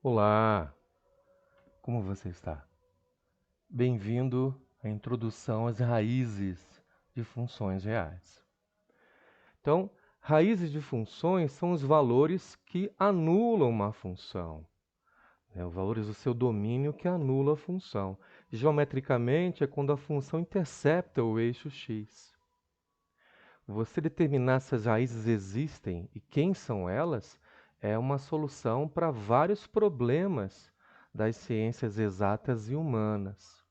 Olá, como você está? Bem-vindo à introdução às raízes de funções reais. Então, raízes de funções são os valores que anulam uma função, né? Os valores do seu domínio que anula a função. Geometricamente, é quando a função intercepta o eixo x. Você determinar se as raízes existem e quem são elas é uma solução para vários problemas das ciências exatas e humanas.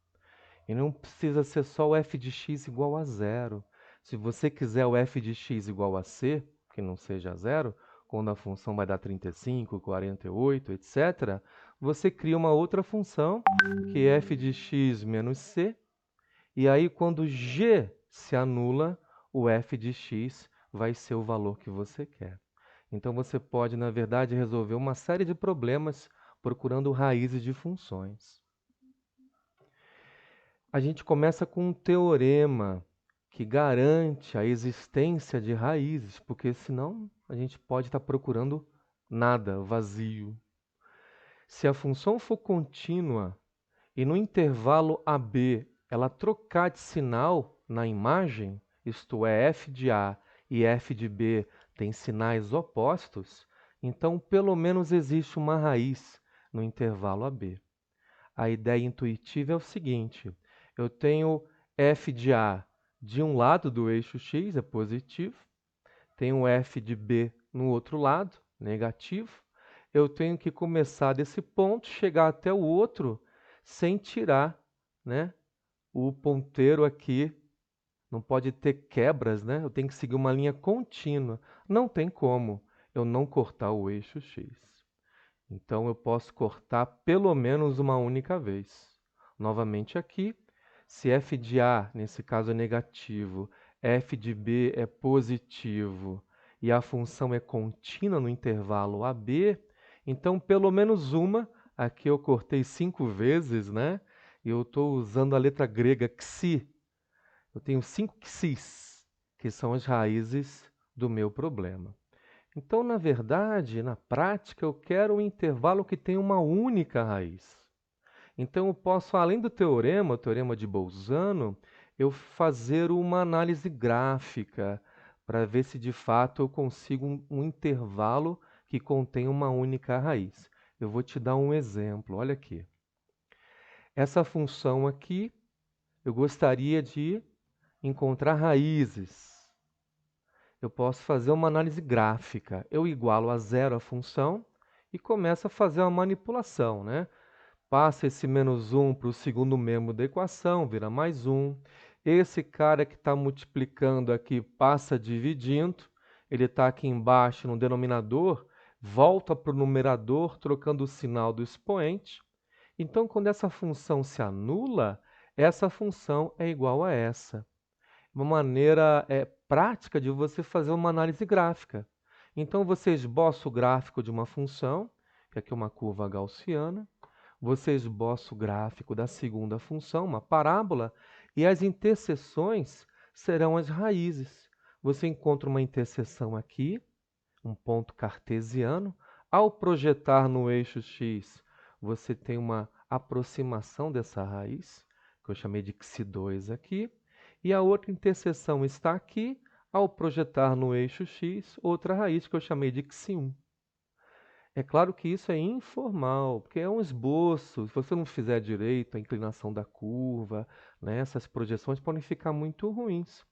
E não precisa ser só o f de x igual a zero. Se você quiser o f de x igual a c, que não seja zero, quando a função vai dar 35, 48, etc., você cria uma outra função, que é f de x menos c, e aí quando g se anula, o f de x vai ser o valor que você quer. Então você pode, na verdade, resolver uma série de problemas procurando raízes de funções. A gente começa com um teorema que garante a existência de raízes, porque senão a gente pode estar procurando nada, vazio. Se a função for contínua e no intervalo AB ela trocar de sinal na imagem, isto é, f de A e f de B têm sinais opostos, então pelo menos existe uma raiz no intervalo AB. A ideia intuitiva é o seguinte: eu tenho f de A de um lado do eixo x, é positivo, tenho f de B no outro lado, negativo. Eu tenho que começar desse ponto, chegar até o outro, sem tirar, né, o ponteiro aqui. Não pode ter quebras, né? Eu tenho que seguir uma linha contínua. Não tem como eu não cortar o eixo x. Então eu posso cortar pelo menos uma única vez. Novamente aqui, se f de A, nesse caso, é negativo, f de B é positivo e a função é contínua no intervalo AB, então pelo menos uma, aqui eu cortei 5 vezes, né? E eu estou usando a letra grega xi. Eu tenho 5 xis, que são as raízes do meu problema. Então, na verdade, na prática, eu quero um intervalo que tenha uma única raiz. Então, eu posso, além do teorema, o teorema de Bolzano, eu fazer uma análise gráfica para ver se de fato eu consigo um intervalo que contém uma única raiz. Eu vou te dar um exemplo, olha aqui. Essa função aqui, eu gostaria de encontrar raízes. Eu posso fazer uma análise gráfica. Eu igualo a zero a função e começo a fazer uma manipulação, né? Passa esse menos 1 para o segundo membro da equação, vira mais 1. Esse cara que está multiplicando aqui passa dividindo, ele está aqui embaixo no denominador, volta para o numerador, trocando o sinal do expoente. Então, quando essa função se anula, essa função é igual a essa. Uma maneira prática de você fazer uma análise gráfica. Então, você esboça o gráfico de uma função, que aqui é uma curva gaussiana, você esboça o gráfico da segunda função, uma parábola, e as interseções serão as raízes. Você encontra uma interseção aqui, um ponto cartesiano. Ao projetar no eixo x, você tem uma aproximação dessa raiz, que eu chamei de xi2 aqui, e a outra interseção está aqui. Ao projetar no eixo x, outra raiz que eu chamei de xi1. É claro que isso é informal, porque é um esboço. Se você não fizer direito a inclinação da curva, né, essas projeções podem ficar muito ruins.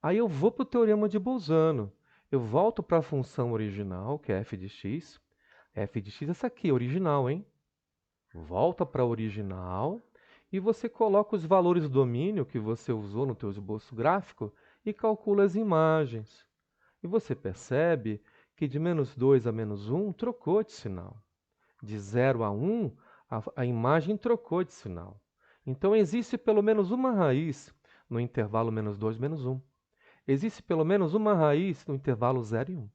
Aí eu vou para o teorema de Bolzano. Eu volto para a função original, que é f de x. F de x é essa aqui, original, hein? Volta para a original e você coloca os valores do domínio que você usou no teu esboço gráfico e calcula as imagens. E você percebe que de menos 2 a menos 1 trocou de sinal. De 0 a 1, a imagem trocou de sinal. Então existe pelo menos uma raiz no intervalo menos 2, menos 1. Existe pelo menos uma raiz no intervalo 0 e 1.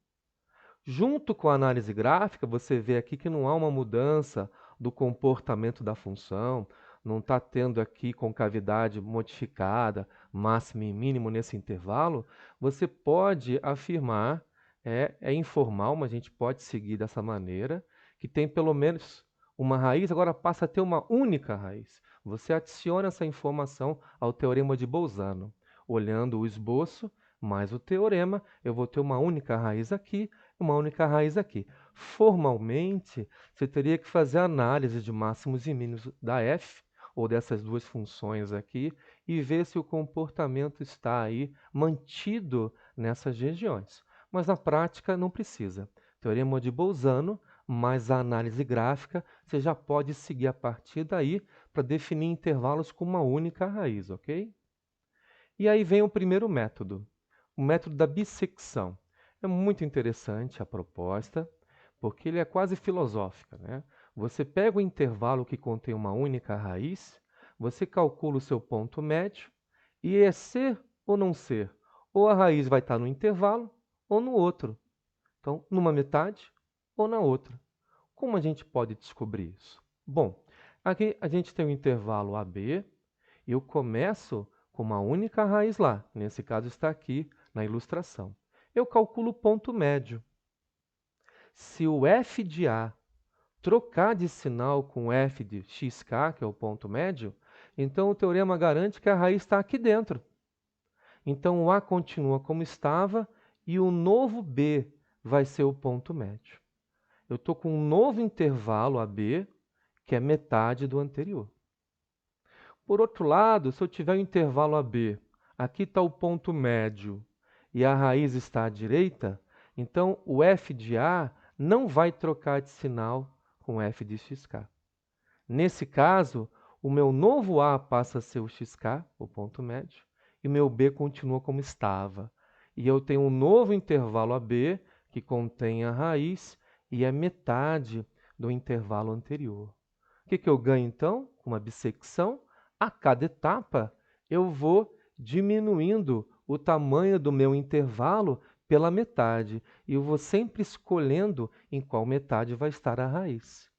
Junto com a análise gráfica, você vê aqui que não há uma mudança do comportamento da função, não está tendo aqui concavidade modificada, máximo e mínimo nesse intervalo. Você pode afirmar, é informal, mas a gente pode seguir dessa maneira, que tem pelo menos uma raiz agora passa a ter uma única raiz. Você adiciona essa informação ao teorema de Bolzano. Olhando o esboço mais o teorema, eu vou ter uma única raiz aqui, uma única raiz aqui. Formalmente, você teria que fazer a análise de máximos e mínimos da f, ou dessas duas funções aqui, e ver se o comportamento está aí mantido nessas regiões. Mas na prática não precisa. Teorema de Bolzano, mais a análise gráfica, você já pode seguir a partir daí para definir intervalos com uma única raiz, ok? E aí vem o primeiro método, o método da bissecção. É muito interessante a proposta, porque ele é quase filosófica, né? Você pega o intervalo que contém uma única raiz, você calcula o seu ponto médio, e é ser ou não ser. Ou a raiz vai estar no intervalo ou no outro. Então, numa metade ou na outra. Como a gente pode descobrir isso? Bom, aqui a gente tem o intervalo AB, e eu começo com uma única raiz lá. Nesse caso está aqui na ilustração. Eu calculo o ponto médio. Se o f de A trocar de sinal com o f de xk, que é o ponto médio, então o teorema garante que a raiz está aqui dentro. Então o A continua como estava e o novo B vai ser o ponto médio. Eu estou com um novo intervalo AB, que é metade do anterior. Por outro lado, se eu tiver o intervalo AB, aqui está o ponto médio e a raiz está à direita, então o f de A não vai trocar de sinal com f de xk. Nesse caso, o meu novo A passa a ser o xk, o ponto médio, e o meu B continua como estava. E eu tenho um novo intervalo AB, que contém a raiz, e é metade do intervalo anterior. O que eu ganho, então? Com uma bissecção. A cada etapa, eu vou diminuindo o tamanho do meu intervalo pela metade. E eu vou sempre escolhendo em qual metade vai estar a raiz.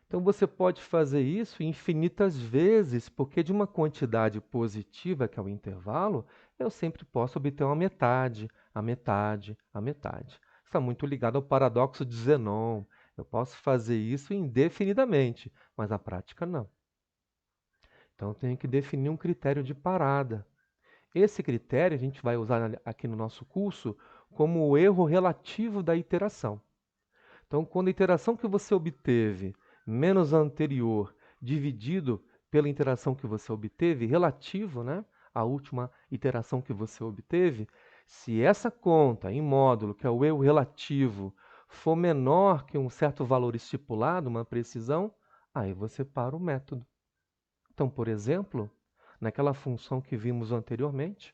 Então, você pode fazer isso infinitas vezes, porque de uma quantidade positiva, que é o intervalo, eu sempre posso obter uma metade, a metade, a metade. Está muito ligado ao paradoxo de Zenon. Eu posso fazer isso indefinidamente, mas na prática não. Então, eu tenho que definir um critério de parada. Esse critério a gente vai usar aqui no nosso curso como o erro relativo da iteração. Então, quando a iteração que você obteve menos a anterior dividido pela interação que você obteve, relativo, né, à última iteração que você obteve, se essa conta em módulo, que é o erro relativo, for menor que um certo valor estipulado, uma precisão, aí você para o método. Então, por exemplo, naquela função que vimos anteriormente,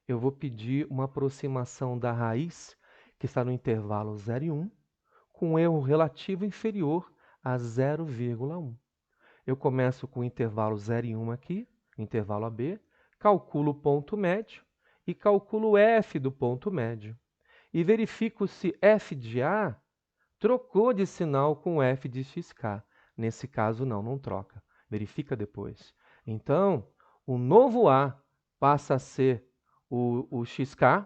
eu vou pedir uma aproximação da raiz, que está no intervalo 0 e 1, com um erro relativo inferior a 0,1. Eu começo com o intervalo 0 e 1 aqui, intervalo AB, calculo o ponto médio e calculo o f do ponto médio. E verifico se f de A trocou de sinal com f de xk. Nesse caso, não troca. Verifica depois. Então, o novo A passa a ser o xk,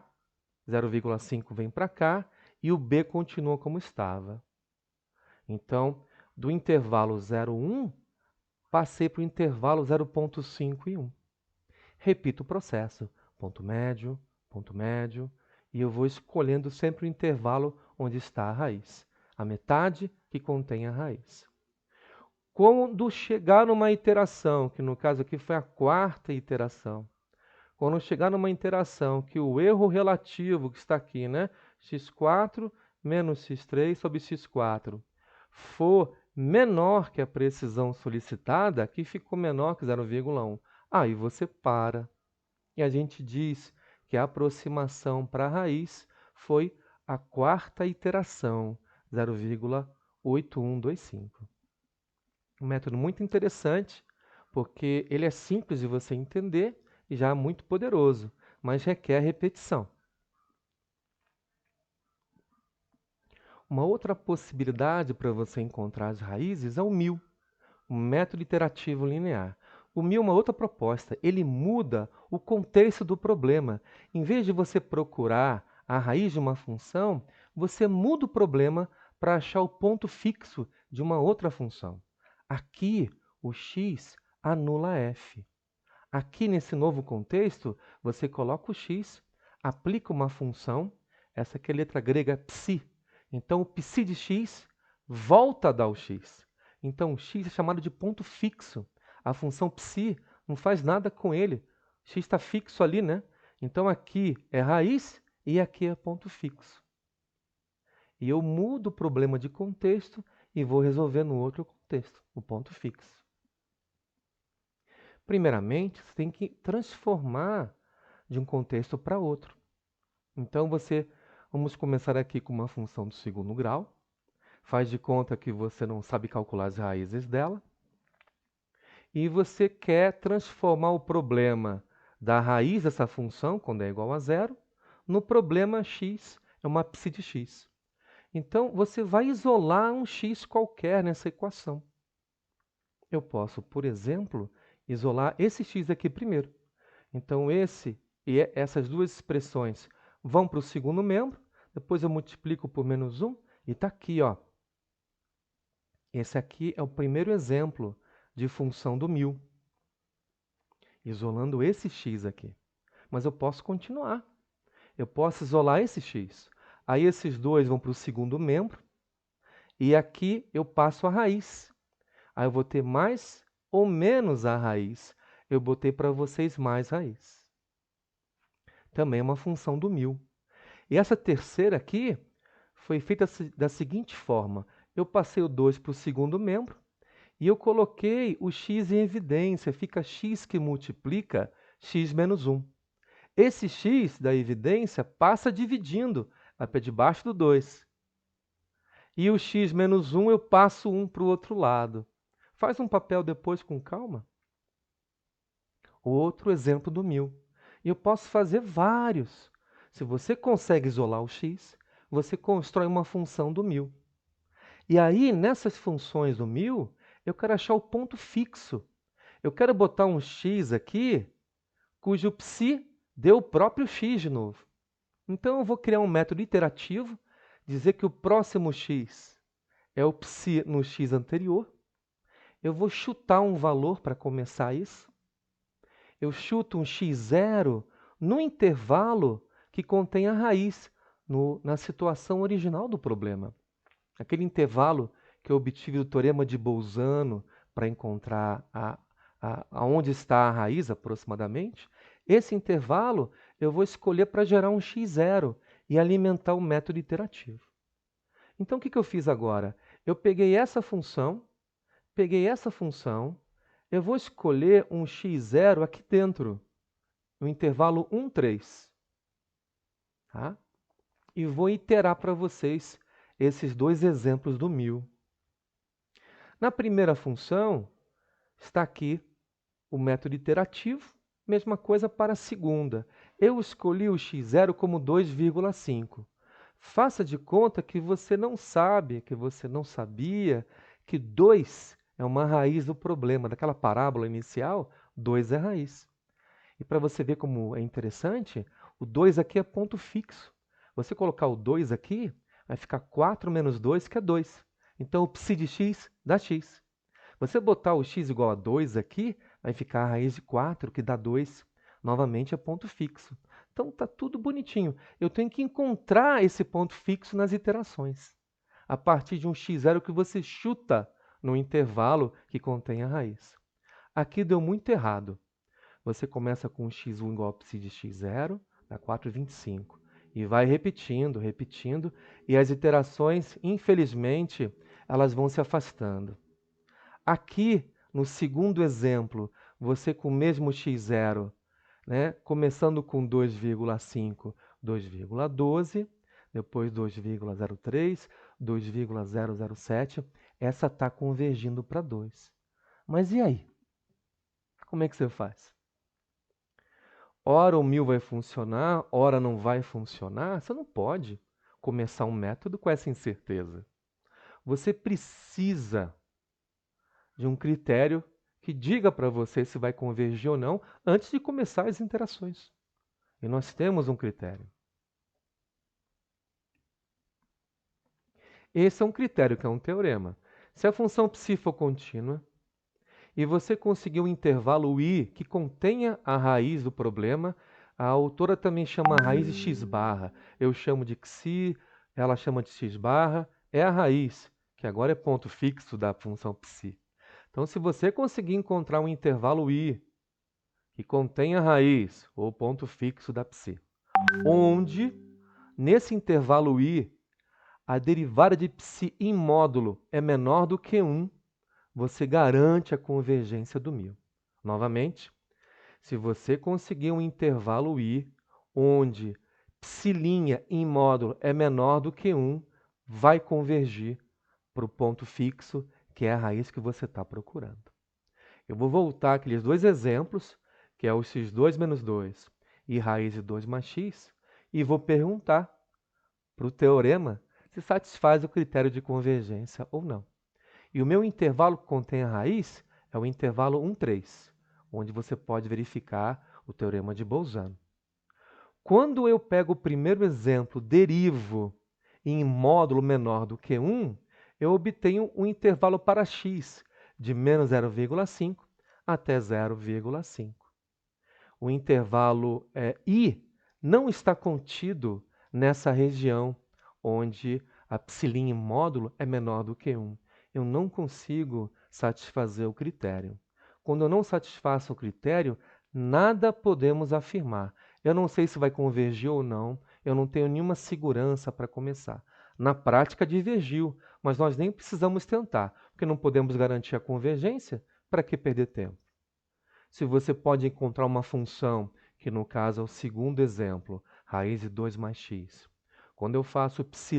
0,5 vem para cá, e o B continua como estava. Então, do intervalo 0, 1, passei para o intervalo 0,5 e 1. Repito o processo, ponto médio, e eu vou escolhendo sempre o intervalo onde está a raiz, a metade que contém a raiz. Quando chegar numa iteração, que no caso aqui foi a quarta iteração, quando chegar numa interação que o erro relativo que está aqui, né, x4 menos x3 sobre x4, for menor que a precisão solicitada, aqui ficou menor que 0,1, aí você para. E a gente diz que a aproximação para a raiz foi a quarta iteração, 0,8125. Um método muito interessante, porque ele é simples de você entender e já muito poderoso, mas requer repetição. Uma outra possibilidade para você encontrar as raízes é o μ, o método iterativo linear. O μ é uma outra proposta, ele muda o contexto do problema. Em vez de você procurar a raiz de uma função, você muda o problema para achar o ponto fixo de uma outra função. Aqui, o x anula f. Aqui, nesse novo contexto, você coloca o x, aplica uma função, essa aqui é a letra grega psi. Então, o psi de x volta a dar o x. Então, o x é chamado de ponto fixo. A função psi não faz nada com ele. O x está fixo ali, né? Então, aqui é raiz e aqui é ponto fixo. E eu mudo o problema de contexto e vou resolver no outro contexto, o ponto fixo. Primeiramente, você tem que transformar de um contexto para outro. Então, vamos começar aqui com uma função do segundo grau. Faz de conta que você não sabe calcular as raízes dela. E você quer transformar o problema da raiz dessa função, quando é igual a zero, no problema x, é uma psi de x. Então, você vai isolar um x qualquer nessa equação. Eu posso, por exemplo, isolar esse x aqui primeiro. Então, essas duas expressões vão para o segundo membro, depois eu multiplico por menos 1 e está aqui, ó. Esse aqui é o primeiro exemplo de função do μ. Isolando esse x aqui. Mas eu posso continuar. Eu posso isolar esse x. Aí esses dois vão para o segundo membro. E aqui eu passo a raiz. Aí eu vou ter mais ou menos a raiz. Eu botei para vocês mais raiz. Também é uma função do μ. E essa terceira aqui foi feita da seguinte forma. Eu passei o 2 para o segundo membro e eu coloquei o x em evidência. Fica x que multiplica x menos 1. Esse x da evidência passa dividindo, vai para debaixo do 2. E o x menos 1 eu passo 1 para o outro lado. Faz um papel depois com calma. Outro exemplo do μ. E eu posso fazer vários. Se você consegue isolar o x, você constrói uma função do μ. E aí, nessas funções do μ, eu quero achar o ponto fixo. Eu quero botar um x aqui, cujo psi dê o próprio x de novo. Então, eu vou criar um método iterativo, dizer que o próximo x é o psi no x anterior. Eu vou chutar um valor para começar isso. Eu chuto um x0 no intervalo que contém a raiz, na situação original do problema. Aquele intervalo que eu obtive do teorema de Bolzano para encontrar aonde está a raiz aproximadamente, esse intervalo eu vou escolher para gerar um x0 e alimentar o método iterativo. Então, o que eu fiz agora? Eu peguei essa função, eu vou escolher um x0 aqui dentro, no intervalo 1, 3. Tá? E vou iterar para vocês esses dois exemplos do μ. Na primeira função, está aqui o método iterativo, mesma coisa para a segunda. Eu escolhi o x0 como 2,5. Faça de conta que você não sabe, que você não sabia que 2 é uma raiz do problema. Daquela parábola inicial, 2 é raiz. E para você ver como é interessante, o 2 aqui é ponto fixo. Você colocar o 2 aqui, vai ficar 4 menos 2, que é 2. Então, o psi de x dá x. Você botar o x igual a 2 aqui, vai ficar a raiz de 4, que dá 2. Novamente, é ponto fixo. Então, está tudo bonitinho. Eu tenho que encontrar esse ponto fixo nas iterações. A partir de um x0 que você chuta no intervalo que contém a raiz. Aqui deu muito errado. Você começa com x1 igual a psi de x0, dá 4,25. E vai repetindo, repetindo, e as iterações, infelizmente, elas vão se afastando. Aqui, no segundo exemplo, você com o mesmo x0, né, começando com 2,5, 2,12, depois 2,03, 2,007, essa está convergindo para 2. Mas e aí? Como é que você faz? Ora o μ vai funcionar, ora não vai funcionar. Você não pode começar um método com essa incerteza. Você precisa de um critério que diga para você se vai convergir ou não antes de começar as interações. E nós temos um critério. Esse é um critério, que é um teorema. Se a função psi for contínua e você conseguir um intervalo i que contenha a raiz do problema, a autora também chama a raiz de x barra. Eu chamo de xi, ela chama de x barra, é a raiz, que agora é ponto fixo da função psi. Então, se você conseguir encontrar um intervalo i que contém a raiz, ou ponto fixo da psi, onde, nesse intervalo i, a derivada de psi em módulo é menor do que 1, você garante a convergência do μ. Novamente, se você conseguir um intervalo i, onde psi' em módulo é menor do que 1, vai convergir para o ponto fixo, que é a raiz que você está procurando. Eu vou voltar aqueles dois exemplos, que é o x2 menos 2 e raiz de 2 mais x, e vou perguntar para o teorema se satisfaz o critério de convergência ou não. E o meu intervalo que contém a raiz é o intervalo 1, 3, onde você pode verificar o teorema de Bolzano. Quando eu pego o primeiro exemplo, derivo em módulo menor do que 1, eu obtenho um intervalo para x de menos 0,5 até 0,5. O intervalo i não está contido nessa região onde a psi' em módulo é menor do que 1. Eu não consigo satisfazer o critério. Quando eu não satisfaço o critério, nada podemos afirmar. Eu não sei se vai convergir ou não, eu não tenho nenhuma segurança para começar. Na prática, divergiu, mas nós nem precisamos tentar, porque não podemos garantir a convergência, para que perder tempo? Se você pode encontrar uma função, que no caso é o segundo exemplo, raiz de 2 mais x. Quando eu faço psi'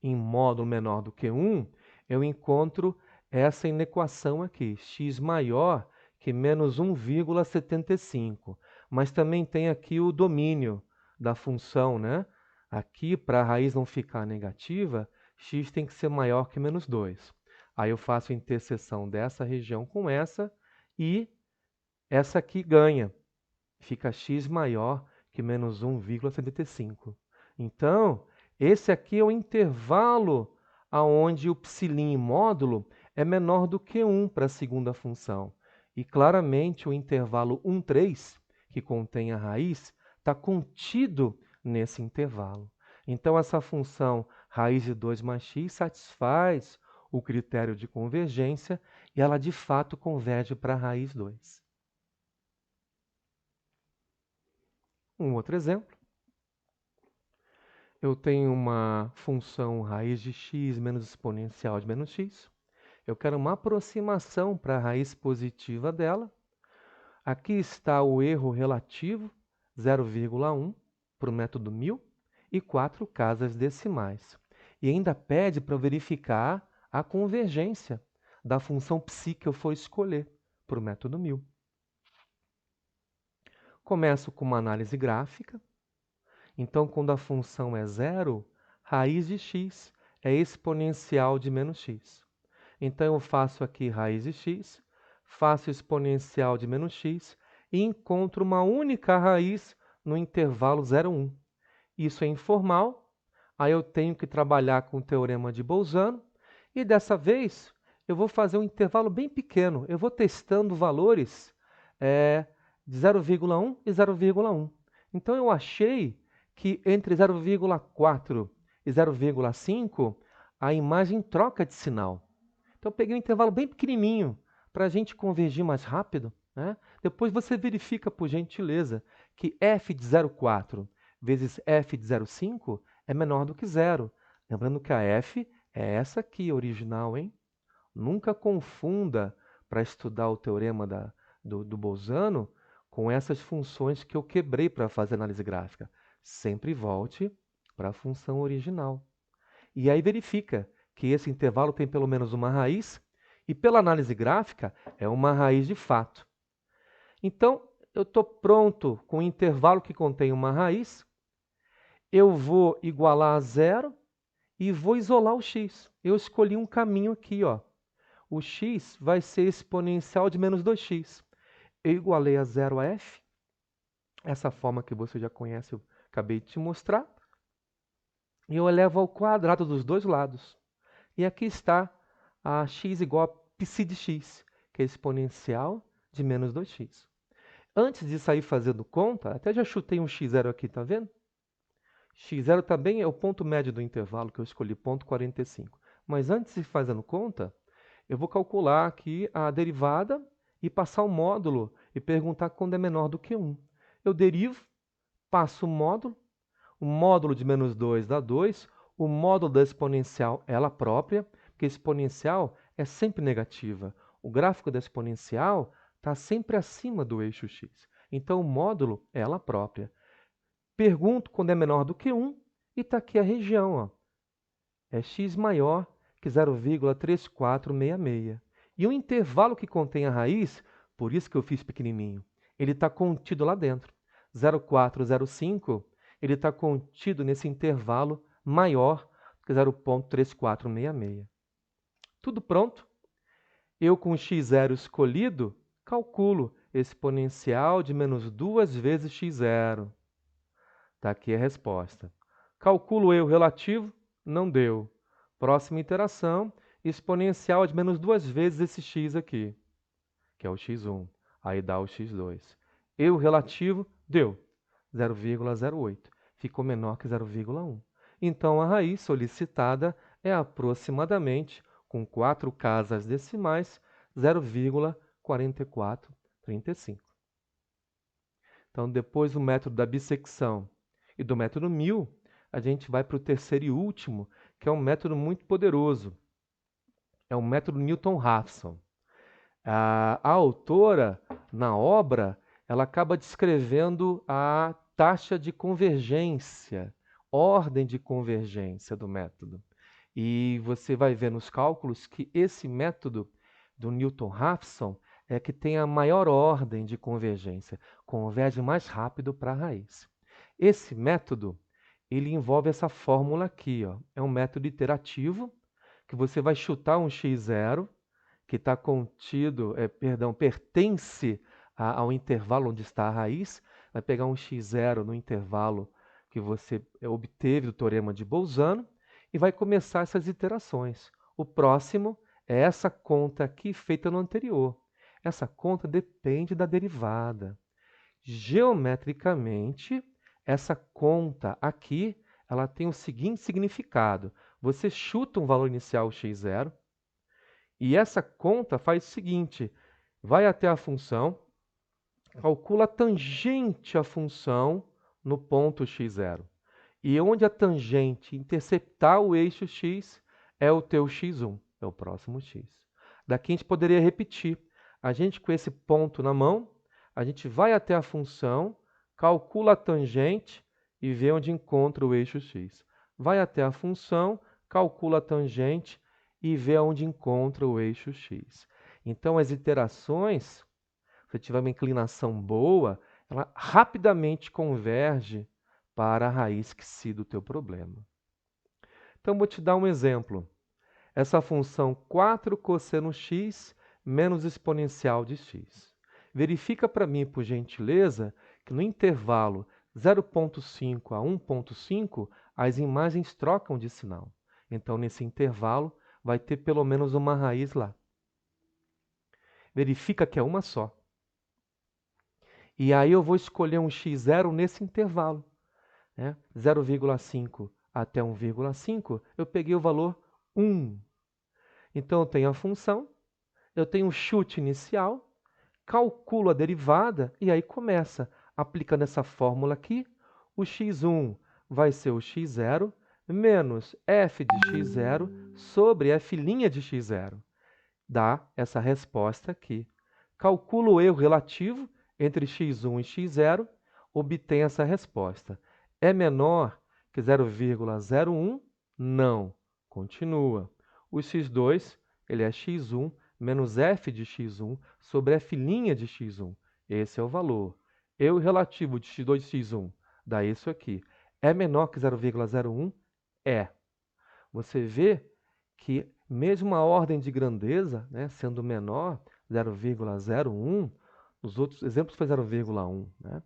em módulo menor do que 1, eu encontro essa inequação aqui, x maior que menos 1,75. Mas também tem aqui o domínio da função, né? Aqui, para a raiz não ficar negativa, x tem que ser maior que menos 2. Aí eu faço a interseção dessa região com essa e essa aqui ganha. Fica x maior que menos 1,75. Então, esse aqui é o intervalo aonde o psi' módulo é menor do que 1 para a segunda função. E claramente o intervalo 1, 3, que contém a raiz, está contido nesse intervalo. Então, essa função raiz de 2 mais x satisfaz o critério de convergência e ela de fato converge para a raiz 2. Um outro exemplo. Eu tenho uma função raiz de x menos exponencial de menos x. Eu quero uma aproximação para a raiz positiva dela. Aqui está o erro relativo, 0,1, para o método 1000, e 4 casas decimais. E ainda pede para eu verificar a convergência da função psi que eu for escolher para o método 1000. Começo com uma análise gráfica. Então, quando a função é zero, raiz de x é exponencial de menos x. Então, eu faço aqui raiz de x, faço exponencial de menos x e encontro uma única raiz no intervalo 0, 1. Isso é informal, aí eu tenho que trabalhar com o teorema de Bolzano e dessa vez eu vou fazer um intervalo bem pequeno. Eu vou testando valores de 0,1 e 0,1. Então, eu achei que entre 0,4 e 0,5 a imagem troca de sinal. Então eu peguei um intervalo bem pequenininho para a gente convergir mais rápido, né? Depois você verifica, por gentileza, que f de 0,4 vezes f de 0,5 é menor do que zero. Lembrando que a f é essa aqui, original, hein? Nunca confunda, para estudar o teorema do Bolzano, com essas funções que eu quebrei para fazer análise gráfica. Sempre volte para a função original. E aí verifica que esse intervalo tem pelo menos uma raiz e pela análise gráfica é uma raiz de fato. Então, eu estou pronto com o intervalo que contém uma raiz, eu vou igualar a zero e vou isolar o x. Eu escolhi um caminho aqui, ó. O x vai ser exponencial de menos 2x. Eu igualei a zero a f, essa forma que você já conhece, eu acabei de te mostrar. e eu elevo ao quadrado dos dois lados. E aqui está a x igual a psi de x, que é exponencial de menos 2x. Antes de sair fazendo conta, até já chutei um x0 aqui, tá vendo? x0 também é o ponto médio do intervalo que eu escolhi, ponto 45. Mas antes de fazendo conta, eu vou calcular aqui a derivada e passar o módulo e perguntar quando é menor do que 1. Eu derivo, passo o módulo de menos 2 dá 2, o módulo da exponencial é ela própria, porque exponencial é sempre negativa. O gráfico da exponencial está sempre acima do eixo x. Então, o módulo é ela própria. Pergunto quando é menor do que 1 e está aqui a região. Ó. É x maior que 0,3466. E o intervalo que contém a raiz, por isso que eu fiz pequenininho, ele está contido lá dentro. 0,405, ele está contido nesse intervalo maior que 0,3466. Tudo pronto? Eu, com x0 escolhido, calculo exponencial de menos 2 vezes x0. Está aqui a resposta. Calculo eu relativo, não deu. Próxima iteração, exponencial de menos 2 vezes esse x aqui, que é o x1. Aí dá o x2. Eu relativo, deu 0,08. Ficou menor que 0,1. Então, a raiz solicitada é aproximadamente, com 4 casas decimais, 0,4435. Então, depois do método da bissecção e do método 1000, a gente vai para o terceiro e último, que é um método muito poderoso. É o método Newton-Raphson. A autora, na obra, ela acaba descrevendo a taxa de convergência, ordem de convergência do método. E você vai ver nos cálculos que esse método do Newton-Raphson é que tem a maior ordem de convergência, converge mais rápido para a raiz. Esse método, ele envolve essa fórmula aqui, ó. É um método iterativo, que você vai chutar um x0, que está contido, pertence ao intervalo onde está a raiz, vai pegar um x0 no intervalo que você obteve do teorema de Bolzano e vai começar essas iterações. O próximo é essa conta aqui feita no anterior. Essa conta depende da derivada. Geometricamente, essa conta aqui, ela tem o seguinte significado. Você chuta um valor inicial x0, e essa conta faz o seguinte, vai até a função, calcula a tangente à função no ponto x0. E onde a tangente interceptar o eixo x é o teu x1, é o próximo x. Daqui a gente poderia repetir. A gente com esse ponto na mão, a gente vai até a função, calcula a tangente e vê onde encontra o eixo x. Vai até a função, calcula a tangente e vê onde encontra o eixo x. Então, as iterações, se você tiver uma inclinação boa, ela rapidamente converge para a raiz psi do teu problema. Então, vou te dar um exemplo. Essa função 4 cosseno x menos exponencial de x. Verifica para mim, por gentileza, que no intervalo 0,5 a 1,5, as imagens trocam de sinal. Então, nesse intervalo, vai ter pelo menos uma raiz lá. Verifica que é uma só. E aí eu vou escolher um x0 nesse intervalo. 0,5 até 1,5, eu peguei o valor 1. Então, eu tenho a função, eu tenho um chute inicial, calculo a derivada e aí começa. Aplicando essa fórmula aqui, o x1 vai ser o x0 menos f de x0 sobre f' de x0. Dá essa resposta aqui. Calculo o erro relativo entre x1 e x0, obtém essa resposta. É menor que 0,01? Não. Continua. O x2, ele é x1 menos f de x1 sobre f' de x1. Esse é o valor. Eu relativo de x2 e x1 dá isso aqui. É menor que 0,01? É. Você vê que mesmo a ordem de grandeza, né, sendo menor, 0,01, nos outros exemplos foi 0,1. Né?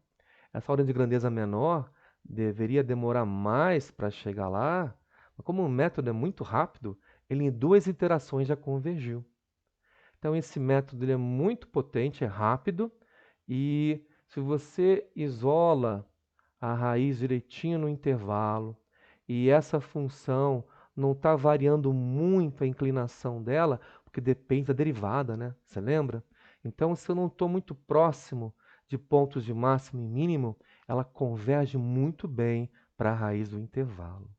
Essa ordem de grandeza menor deveria demorar mais para chegar lá, mas como o método é muito rápido, ele em 2 iterações já convergiu. Então esse método ele é muito potente, é rápido, e se você isola a raiz direitinho no intervalo, e essa função não está variando muito a inclinação dela, porque depende da derivada, né? Você lembra? Então, se eu não estou muito próximo de pontos de máximo e mínimo, ela converge muito bem para a raiz do intervalo.